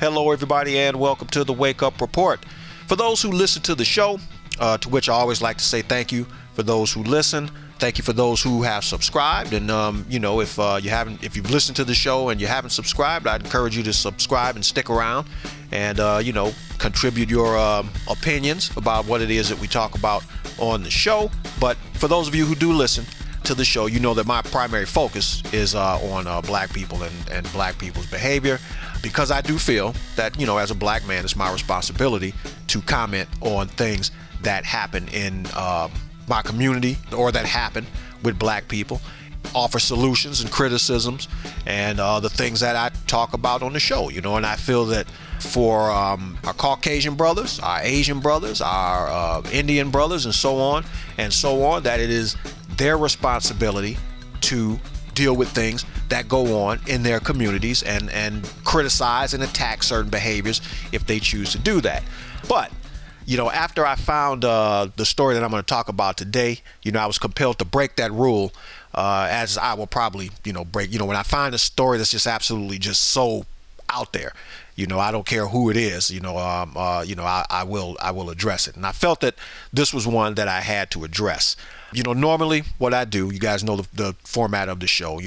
Hello, everybody, and welcome to the Wake Up Report. For those who listen to the show, to which I always like to say thank you for those who listen. Thank you for those who have subscribed. And, if you've listened to the show and you haven't subscribed, I'd encourage you to subscribe and stick around and, contribute your opinions about what it is that we talk about on the show. But for those of you who do listen to the show, you know that my primary focus is on black people and black people's behavior, because I do feel that, as a black man, it's my responsibility to comment on things that happen in my community or that happen with black people, offer solutions and criticisms and the things that I talk about on the show, and I feel that for our Caucasian brothers, our Asian brothers, our Indian brothers, and so on, that it is their responsibility to deal with things that go on in their communities and criticize and attack certain behaviors if they choose to do that. But after I found the story that I'm going to talk about today, I was compelled to break that rule, as I will probably, break. When I find a story that's just absolutely just so out there, I don't care who it is, I will address it. And I felt that this was one that I had to address. Normally what I do, you guys know the format of the show.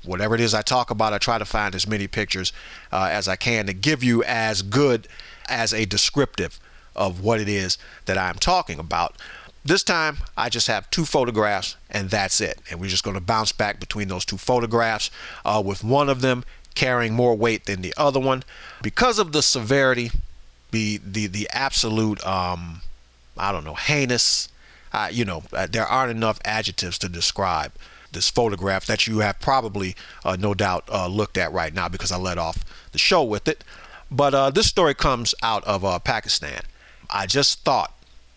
Whatever it is I talk about, I try to find as many pictures as I can to give you as good as a descriptive of what it is that I'm talking about. This time, I just have two photographs, and that's it. And we're just going to bounce back between those two photographs, with one of them carrying more weight than the other one, because of the severity, the absolute, heinous. There aren't enough adjectives to describe this photograph that you have probably, no doubt, looked at right now, because I led off the show with it. But this story comes out of Pakistan. I just thought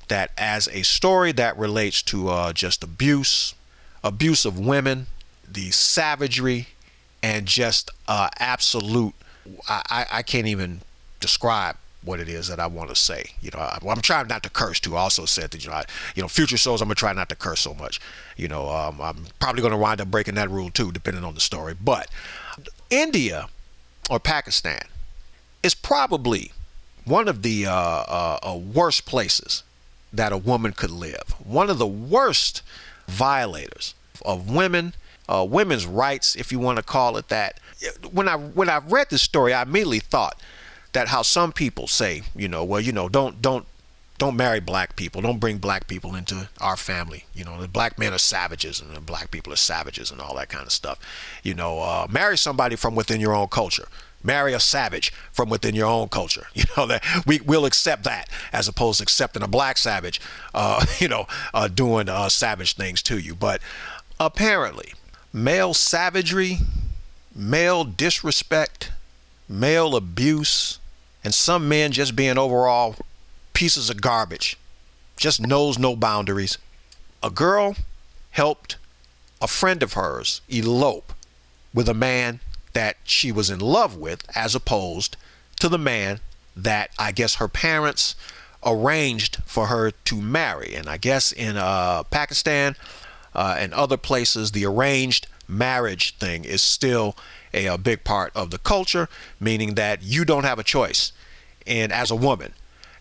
that as a story that relates to just abuse of women, the savagery, and just absolute, I can't even describe what it is that I want to say. I'm trying not to curse too. I also said that, future shows I'm going to try not to curse so much. I'm probably going to wind up breaking that rule too, depending on the story. But India or Pakistan is probably one of the worst places that a woman could live. One of the worst violators of women's rights, if you want to call it that. When I read this story, I immediately thought that how some people say, don't marry black people, don't bring black people into our family. The black men are savages and the black people are savages and all that kind of stuff. Marry somebody from within your own culture. Marry a savage from within your own culture. That we'll accept that, as opposed to accepting a black savage, doing savage things to you. But apparently, male savagery, male disrespect, male abuse, and some men just being overall pieces of garbage, just knows no boundaries. A girl helped a friend of hers elope with a man that she was in love with, as opposed to the man that I guess her parents arranged for her to marry. And I guess in Pakistan and other places, the arranged marriage thing is still a big part of the culture, meaning that you don't have a choice in, as a woman,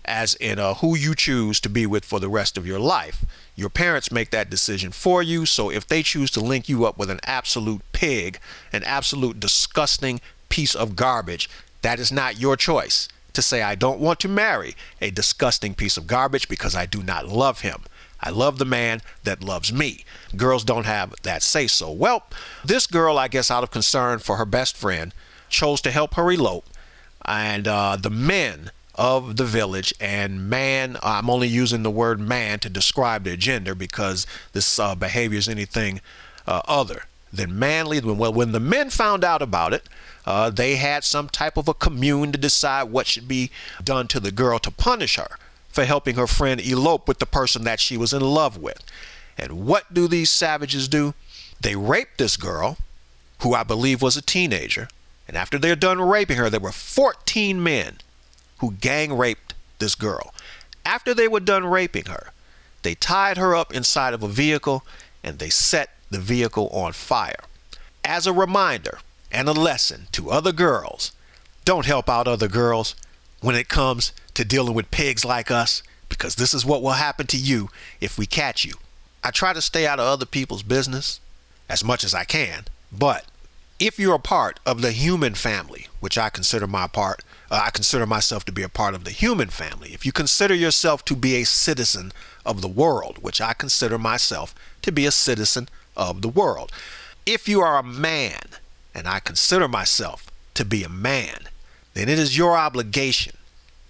as in who you choose to be with for the rest of your life. Your parents make that decision for you. So if they choose to link you up with an absolute pig, an absolute disgusting piece of garbage, that is not your choice to say, I don't want to marry a disgusting piece of garbage because I do not love him. I love the man that loves me. Girls don't have that say so. Well, this girl, I guess out of concern for her best friend, chose to help her elope. And the men of the village, and man, I'm only using the word man to describe their gender, because this behavior is anything other than manly. When the men found out about it, they had some type of a commune to decide what should be done to the girl to punish her for helping her friend elope with the person that she was in love with. And what do these savages do? They raped this girl, who I believe was a teenager. And after they're done raping her, there were 14 men who gang raped this girl. After they were done raping her, they tied her up inside of a vehicle and they set the vehicle on fire. As a reminder and a lesson to other girls, Don't help out other girls when it comes to dealing with pigs like us, because this is what will happen to you if we catch you. I try to stay out of other people's business as much as I can, but if you're a part of the human family, which I consider I consider myself to be a part of the human family. If you consider yourself to be a citizen of the world, which I consider myself to be a citizen of the world. If you are a man, and I consider myself to be a man, then it is your obligation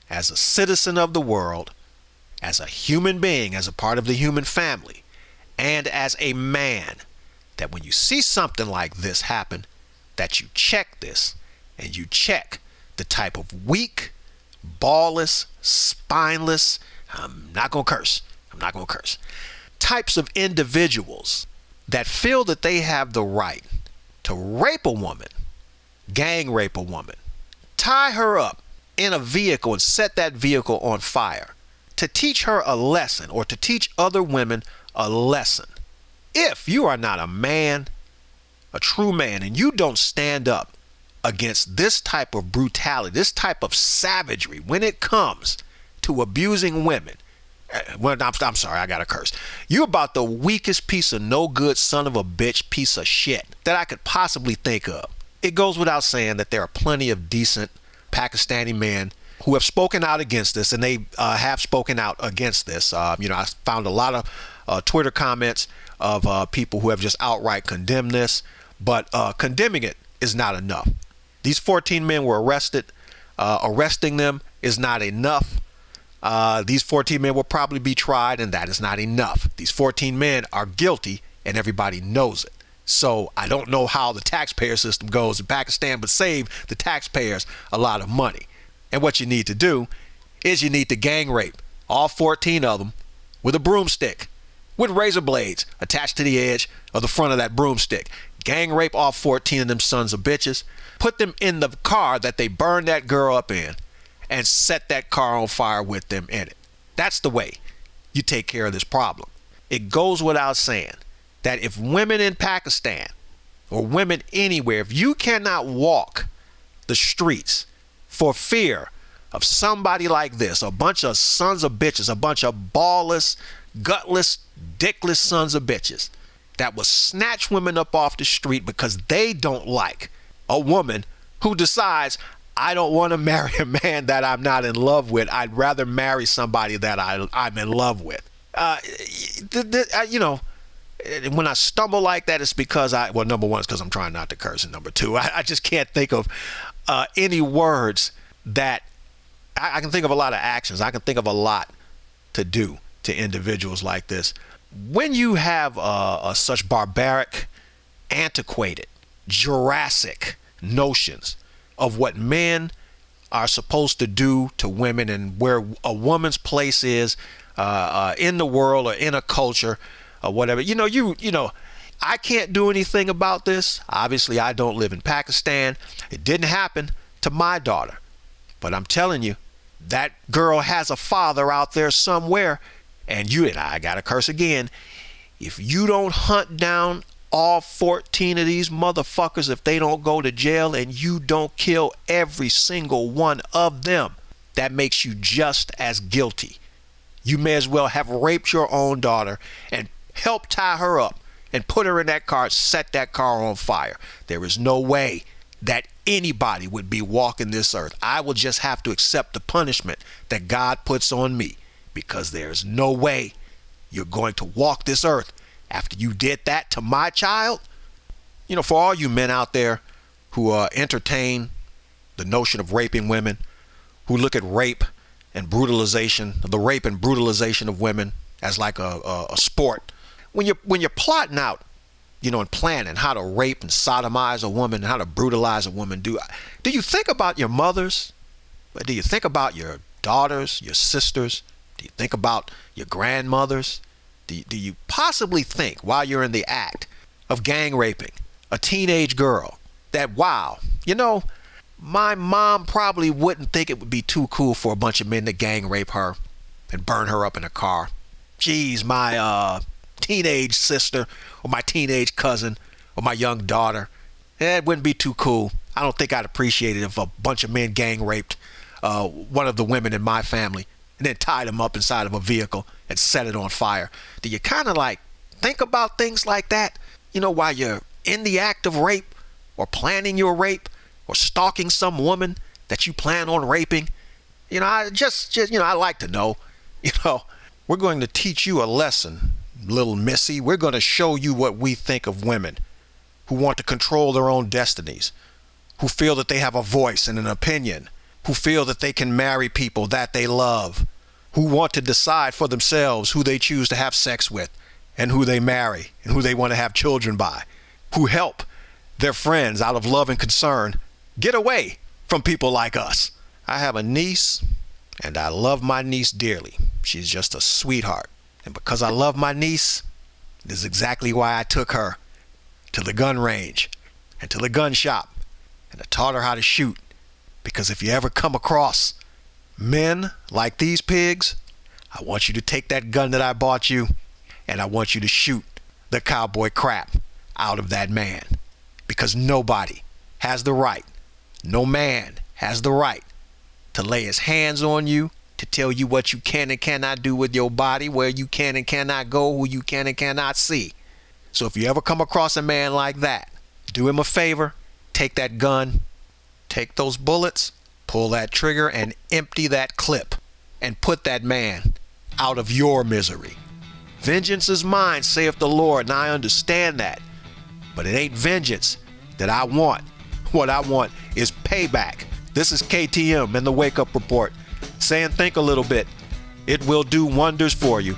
as a citizen of the world, as a human being, as a part of the human family, and as a man, that when you see something like this happen, that you check this, and you check the type of weak, ballless, spineless, I'm not going to curse, types of individuals that feel that they have the right to rape a woman, gang rape a woman, tie her up in a vehicle and set that vehicle on fire, to teach her a lesson or to teach other women a lesson. If you are not a man, a true man, and you don't stand up against this type of brutality, this type of savagery when it comes to abusing women, well, I'm sorry, I gotta curse. You're about the weakest piece of no good son of a bitch piece of shit that I could possibly think of. It goes without saying that there are plenty of decent Pakistani men who have spoken out against this, and they have spoken out against this. I found a lot of Twitter comments of people who have just outright condemned this, but condemning it is not enough. These 14 men were arrested. Arresting them is not enough. These 14 men will probably be tried, and that is not enough. These 14 men are guilty, and everybody knows it. So I don't know how the taxpayer system goes in Pakistan, but save the taxpayers a lot of money. And what you need to do is you need to gang rape all 14 of them with a broomstick, with razor blades attached to the edge of the front of that broomstick. Gang rape all 14 of them sons of bitches. Put them in the car that they burned that girl up in and set that car on fire with them in it. That's the way you take care of this problem. It goes without saying that if women in Pakistan or women anywhere, if you cannot walk the streets for fear of somebody like this, a bunch of sons of bitches, a bunch of ballless, gutless, dickless sons of bitches that will snatch women up off the street because they don't like a woman who decides, I don't want to marry a man that I'm not in love with. I'd rather marry somebody that I'm in love with. When I stumble like that, it's because number one, it's because I'm trying not to curse, and number two, I just can't think of any words that I can think of. A lot of actions I can think of, a lot to do to individuals like this. When you have such barbaric, antiquated, Jurassic notions of what men are supposed to do to women and where a woman's place is in the world or in a culture or whatever, I can't do anything about this. Obviously, I don't live in Pakistan. It didn't happen to my daughter, but I'm telling you, that girl has a father out there somewhere. And I gotta curse again, if you don't hunt down all 14 of these motherfuckers, if they don't go to jail, and you don't kill every single one of them, that makes you just as guilty. You may as well have raped your own daughter and helped tie her up and put her in that car, set that car on fire. There is no way that anybody would be walking this earth. I will just have to accept the punishment that God puts on me, because there's no way you're going to walk this earth after you did that to my child. For all you men out there who entertain the notion of raping women, who look at rape and brutalization, the rape and brutalization of women as like a sport, when you're plotting out, and planning how to rape and sodomize a woman, how to brutalize a woman, do you think about your mothers? Do you think about your daughters, your sisters? Do you think about your grandmothers? Do you possibly think, while you're in the act of gang raping a teenage girl, that, wow, my mom probably wouldn't think it would be too cool for a bunch of men to gang rape her and burn her up in a car? Geez, my teenage sister or my teenage cousin or my young daughter, it wouldn't be too cool I don't think I'd appreciate it if a bunch of men gang raped one of the women in my family and then tied them up inside of a vehicle and set it on fire. Do you kind of like think about things like that, you know, while you're in the act of rape or planning your rape or stalking some woman that you plan on raping? You know, I just you know, I like to know, you know, we're going to teach you a lesson, little missy. We're going to show you what we think of women who want to control their own destinies, who feel that they have a voice and an opinion, who feel that they can marry people that they love, who want to decide for themselves who they choose to have sex with and who they marry and who they want to have children by, who help their friends out of love and concern get away from people like us. I have a niece and I love my niece dearly. She's just a sweetheart. And because I love my niece, this is exactly why I took her to the gun range and to the gun shop and I taught her how to shoot. Because if you ever come across men like these pigs, I want you to take that gun that I bought you and I want you to shoot the cowboy crap out of that man. Because nobody has the right, no man has the right to lay his hands on you, to tell you what you can and cannot do with your body, where you can and cannot go, who you can and cannot see. So if you ever come across a man like that, do him a favor, take that gun, take those bullets, pull that trigger and empty that clip and put that man out of your misery. Vengeance is mine, saith the Lord, and I understand that. But it ain't vengeance that I want. What I want is payback. This is KTM and the Wake Up Report saying think a little bit. It will do wonders for you.